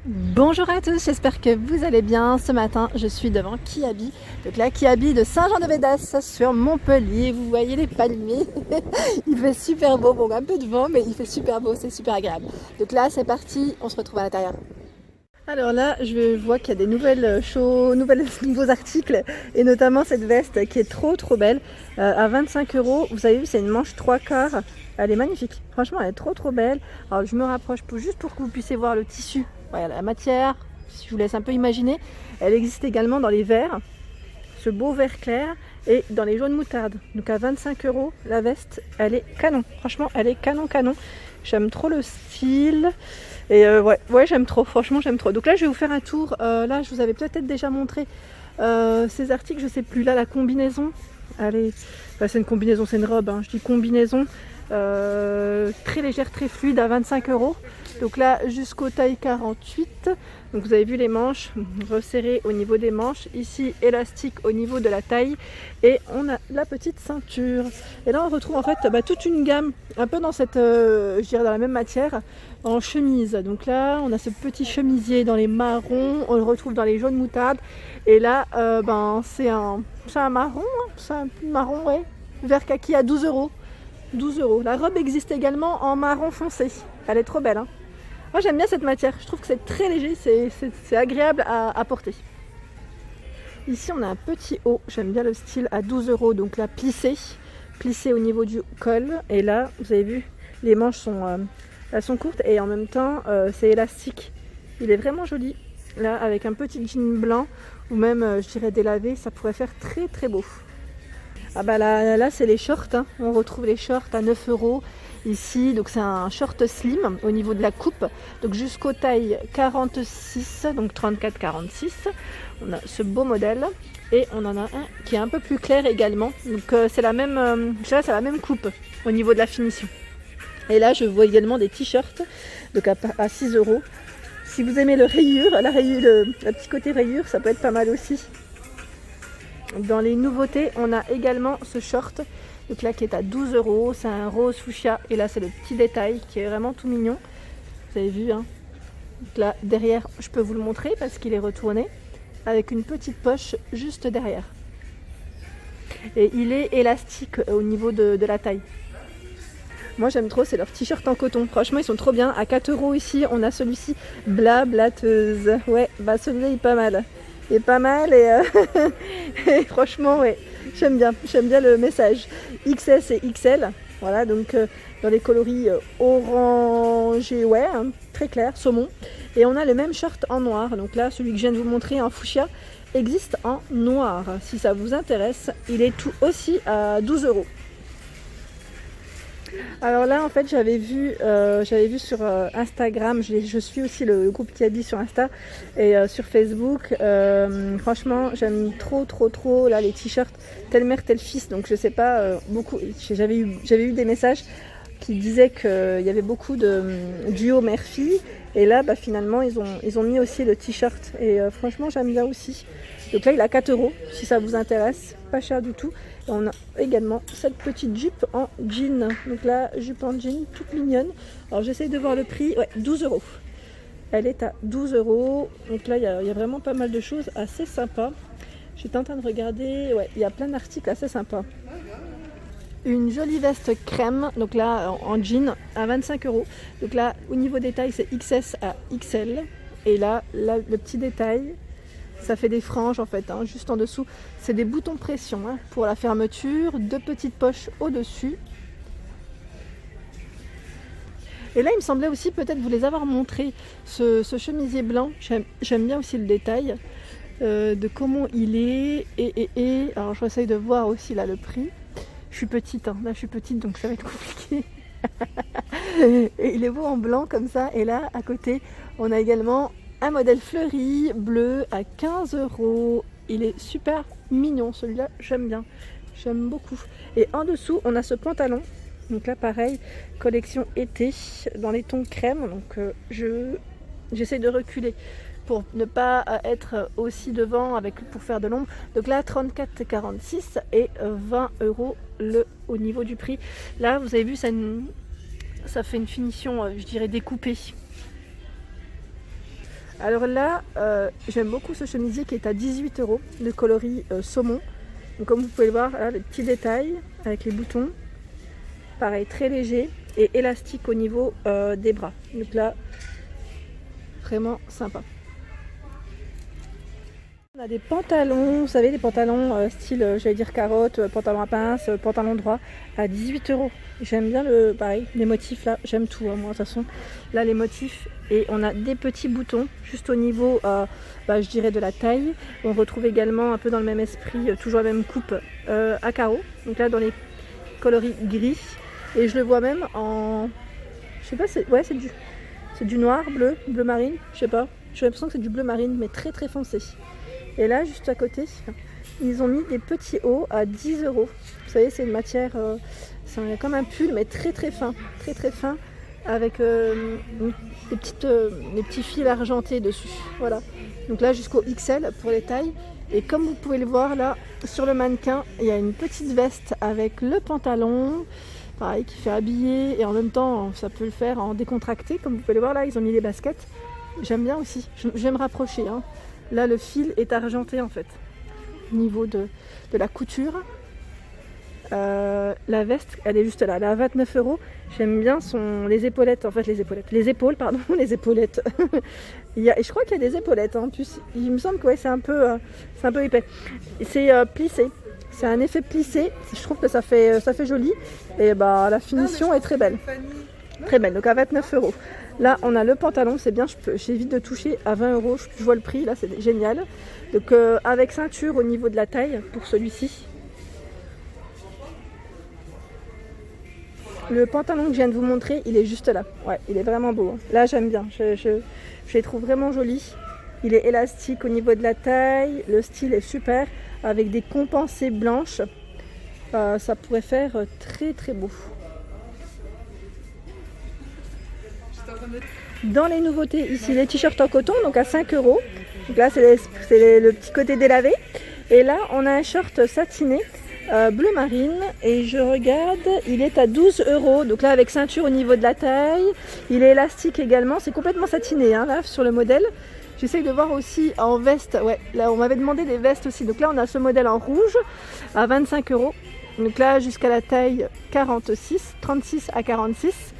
Bonjour à tous, j'espère que vous allez bien. Ce matin, je suis devant Kiabi. Donc là, Kiabi de Saint-Jean-de-Védas sur Montpellier. Vous voyez les palmiers. Il fait super beau. Bon, un peu de vent, mais il fait super beau, c'est super agréable. Donc là, c'est parti, on se retrouve à l'intérieur. Alors là, je vois qu'il y a des nouveaux articles et notamment cette veste qui est trop belle à 25 euros. Vous avez vu, c'est une manche 3/4. Elle est magnifique. Franchement, elle est trop belle. Alors je me rapproche juste pour que vous puissiez voir le tissu. Voilà, la matière, si je vous laisse un peu imaginer. Elle existe également dans les verts, ce beau vert clair, et dans les jaunes moutardes. Donc à 25 euros, la veste, elle est canon. Franchement, elle est canon. J'aime trop le style. Et ouais, j'aime trop, franchement j'aime trop. Donc là je vais vous faire un tour. Là je vous avais peut-être déjà montré ces articles, je sais plus. Là la combinaison, c'est une combinaison, c'est une robe, hein. Je dis combinaison, très légère, très fluide à 25 euros. Donc là jusqu'au taille 48. Donc vous avez vu les manches resserrées au niveau des manches. Ici élastique au niveau de la taille. Et on a la petite ceinture. Et là on retrouve en fait toute une gamme, un peu dans cette, je dirais dans la même matière, en chemise. Donc là on a ce petit chemisier dans les marrons. On le retrouve dans les jaunes moutardes. Et là c'est un marron, hein. C'est un marron, ouais, vert kaki à 12 euros. 12 euros. La robe existe également en marron foncé. Elle est trop belle, hein. Moi j'aime bien cette matière, je trouve que c'est très léger, c'est agréable à porter. Ici on a un petit haut, j'aime bien le style à 12 euros, donc là plissé au niveau du col. Et là vous avez vu, les manches elles sont courtes et en même temps c'est élastique. Il est vraiment joli, là avec un petit jean blanc ou même je dirais délavé, ça pourrait faire très beau. Ah bah là c'est les shorts, hein. On retrouve les shorts à 9 euros ici. Donc c'est un short slim au niveau de la coupe, donc jusqu'au taille 46, donc 34-46. On a ce beau modèle et on en a un qui est un peu plus clair également. Donc c'est la même, c'est la même coupe au niveau de la finition. Et là je vois également des t-shirts donc à 6 euros. Si vous aimez le petit côté rayure, ça peut être pas mal aussi. Dans les nouveautés, on a également ce short, donc là qui est à 12 euros. C'est un rose fuchsia et là c'est le petit détail qui est vraiment tout mignon. Vous avez vu, hein. Donc là derrière, je peux vous le montrer parce qu'il est retourné avec une petite poche juste derrière. Et il est élastique au niveau de la taille. Moi j'aime trop, c'est leurs t-shirts en coton. Franchement ils sont trop bien. À 4 euros ici, on a celui-ci blablateuse. Ouais, celui-là il est pas mal. Il est pas mal et franchement ouais, j'aime bien le message. XS et XL, voilà, donc dans les coloris orangé, ouais, hein, très clair, saumon. Et on a le même short en noir, donc là celui que je viens de vous montrer en fuchsia existe en noir. Si ça vous intéresse, il est tout aussi à 12 euros. Alors là en fait j'avais vu sur Instagram, je suis aussi le groupe Kiabi sur Insta et sur Facebook. Franchement j'aime trop là les t-shirts telle mère tel fils, donc je sais pas, beaucoup, j'avais eu des messages qui disaient qu'il y avait beaucoup de duo mère-fille et là finalement ils ont mis aussi le t-shirt et franchement j'aime bien aussi. Donc là il a 4 euros si ça vous intéresse, pas cher du tout. Et on a également cette petite jupe en jean. Donc là jupe en jean toute mignonne. Alors j'essaye de voir le prix, ouais, 12 euros. Elle est à 12 euros. Donc là il y a vraiment pas mal de choses assez sympas. J'étais en train de regarder, ouais, il y a plein d'articles assez sympas. Une jolie veste crème, donc là en jean à 25 euros. Donc là au niveau des tailles c'est XS à XL. Et là le petit détail, ça fait des franges en fait, hein, juste en dessous. C'est des boutons pression, hein, pour la fermeture, 2 petites poches au-dessus. Et là il me semblait aussi peut-être vous les avoir montré, ce chemisier blanc. J'aime bien aussi le détail de comment il est. Et alors j'essaye de voir aussi là le prix. Je suis petite, hein. Là je suis petite donc ça va être compliqué. Et il est beau en blanc comme ça. Et là à côté on a également un modèle fleuri bleu à 15 euros. Il est super mignon celui-là, j'aime bien, j'aime beaucoup. Et en dessous on a ce pantalon, donc là pareil, collection été dans les tons crème. Donc j'essaie de reculer pour ne pas être aussi devant pour faire de l'ombre. Donc là 34,46 et 20 euros au niveau du prix. Là vous avez vu ça fait une finition je dirais découpée. Alors là, j'aime beaucoup ce chemisier qui est à 18 €, le coloris saumon. Donc comme vous pouvez le voir, là, les petits détails avec les boutons. Pareil, très léger et élastique au niveau des bras. Donc là, vraiment sympa. On a des pantalons, vous savez, des pantalons style, j'allais dire carotte, pantalon à pince, pantalon droit, à 18 €. J'aime bien pareil, les motifs là, j'aime tout, hein, moi de toute façon. Là, les motifs, et on a des petits boutons juste au niveau, je dirais, de la taille. On retrouve également un peu dans le même esprit, toujours la même coupe à carreaux. Donc là, dans les coloris gris, et je le vois même en, je sais pas, c'est du noir, bleu marine, je sais pas. J'ai l'impression que c'est du bleu marine, mais très très foncé. Et là, juste à côté, ils ont mis des petits hauts à 10 €. Vous savez, c'est une matière, c'est comme un pull, mais très très fin, avec des petits fils argentés dessus. Voilà. Donc là, jusqu'au XL pour les tailles. Et comme vous pouvez le voir là, sur le mannequin, il y a une petite veste avec le pantalon, pareil, qui fait habiller, et en même temps, ça peut le faire en décontracté. Comme vous pouvez le voir là, ils ont mis les baskets. J'aime bien aussi. Je vais me rapprocher, hein. Là, le fil est argenté en fait, au niveau de la couture. La veste, elle est juste là, elle est à 29 €. J'aime bien les épaulettes, les épaules, pardon, les épaulettes. Et je crois qu'il y a des épaulettes, hein, en plus. Il me semble que ouais, c'est un peu épais. C'est plissé, c'est un effet plissé. Je trouve que ça fait joli. Et la finition est très belle. Très belle, donc à 29 €. Là, on a le pantalon, c'est bien, j'évite de toucher à 20 €, je vois le prix, là, c'est génial. Donc avec ceinture au niveau de la taille pour celui-ci. Le pantalon que je viens de vous montrer, il est juste là. Ouais, il est vraiment beau, hein. Là, j'aime bien, je les trouve vraiment jolis. Il est élastique au niveau de la taille, le style est super, avec des compensées blanches. Ça pourrait faire très très beau. Dans les nouveautés, ici, les t-shirts en coton, donc à 5 €. Donc là, c'est le petit côté délavé. Et là, on a un short satiné, bleu marine. Et je regarde, il est à 12 €. Donc là, avec ceinture au niveau de la taille. Il est élastique également. C'est complètement satiné, hein, là, sur le modèle. J'essaye de voir aussi en veste. Ouais, là, on m'avait demandé des vestes aussi. Donc là, on a ce modèle en rouge à 25 €. Donc là, jusqu'à la taille 36 à 46.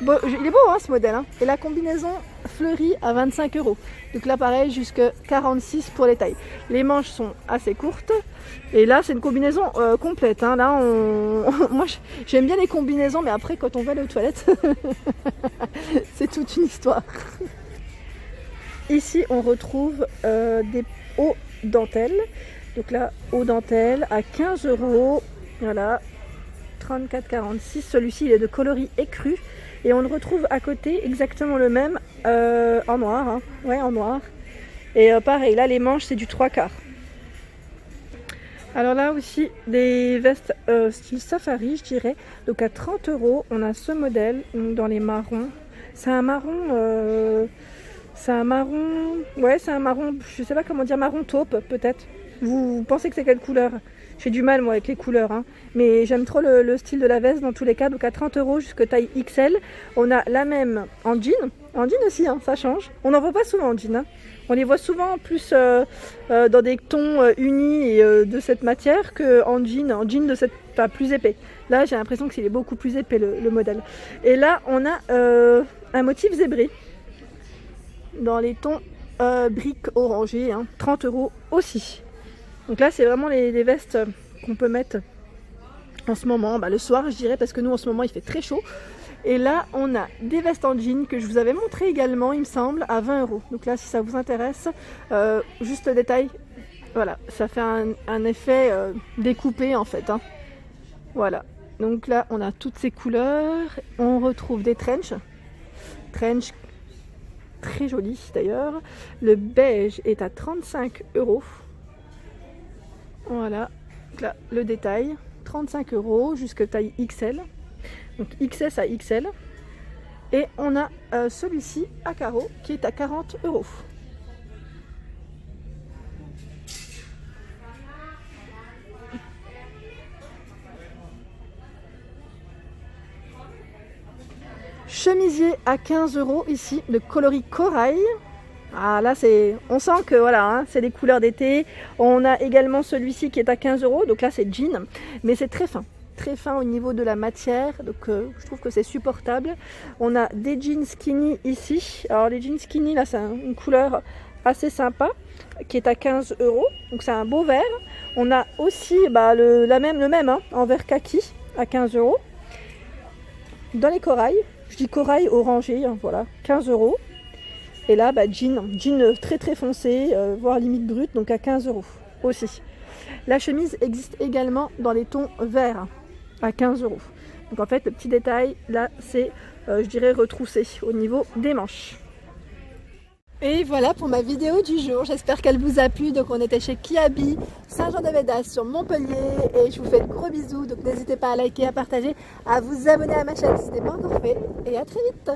Bon, il est beau, hein, ce modèle, hein. Et la combinaison fleurie à 25 €. Donc là pareil, jusqu'à 46 pour les tailles. Les manches sont assez courtes. Et là c'est une combinaison complète, hein. Là moi j'aime bien les combinaisons, mais après quand on va aller aux toilettes, c'est toute une histoire. Ici on retrouve des hauts dentelles. Donc là, hauts dentelles à 15 €. Voilà, 34,46. Celui-ci il est de coloris écru. Et on le retrouve à côté, exactement le même, en noir, hein. Ouais, en noir. Et pareil, là les manches c'est du 3/4. Alors là aussi, des vestes style safari, je dirais. Donc à 30 €, on a ce modèle, dans les marrons. C'est un marron, ouais, c'est un marron, je sais pas comment dire, marron taupe peut-être. Vous pensez que c'est quelle couleur? J'ai du mal moi avec les couleurs, hein. Mais j'aime trop le style de la veste dans tous les cas. Donc à 30 € jusqu'à taille XL. On a la même en jean aussi, hein, ça change. On n'en voit pas souvent en jean, hein. On les voit souvent plus dans des tons unis et de cette matière qu'en jean de cette, plus épais. Là j'ai l'impression qu'il est beaucoup plus épais le modèle. Et là on a un motif zébré dans les tons briques orangés, hein, 30 € aussi. Donc là c'est vraiment les vestes qu'on peut mettre en ce moment, le soir je dirais, parce que nous en ce moment il fait très chaud. Et là on a des vestes en jean que je vous avais montré également, il me semble, à 20 €. Donc là si ça vous intéresse, juste le détail, voilà, ça fait un effet découpé en fait, hein. Voilà, donc là on a toutes ces couleurs. On retrouve des trench très jolis d'ailleurs. Le beige est à 35 €. Voilà, donc là le détail, 35 € jusqu'à taille XL, donc XS à XL. Et on a celui-ci à carreaux qui est à 40 €. Chemisier à 15 € ici, de coloris corail. Ah là on sent que voilà, hein, c'est des couleurs d'été. On a également celui-ci qui est à 15 €, donc là c'est jean, mais c'est très fin au niveau de la matière, donc je trouve que c'est supportable. On a des jeans skinny ici. Alors les jeans skinny là c'est une couleur assez sympa qui est à 15 €, donc c'est un beau vert. On a aussi le même hein, en vert kaki à 15 €. Dans les corails, je dis corail orangé, hein, voilà, 15 €. Et là, jean très foncé, voire limite brut, donc à 15 € aussi. La chemise existe également dans les tons verts, à 15 €. Donc en fait, le petit détail, là, c'est, je dirais, retroussé au niveau des manches. Et voilà pour ma vidéo du jour, j'espère qu'elle vous a plu. Donc on était chez Kiabi, Saint-Jean-de-Védas sur Montpellier, et je vous fais de gros bisous. Donc n'hésitez pas à liker, à partager, à vous abonner à ma chaîne si ce n'est pas encore fait, et à très vite.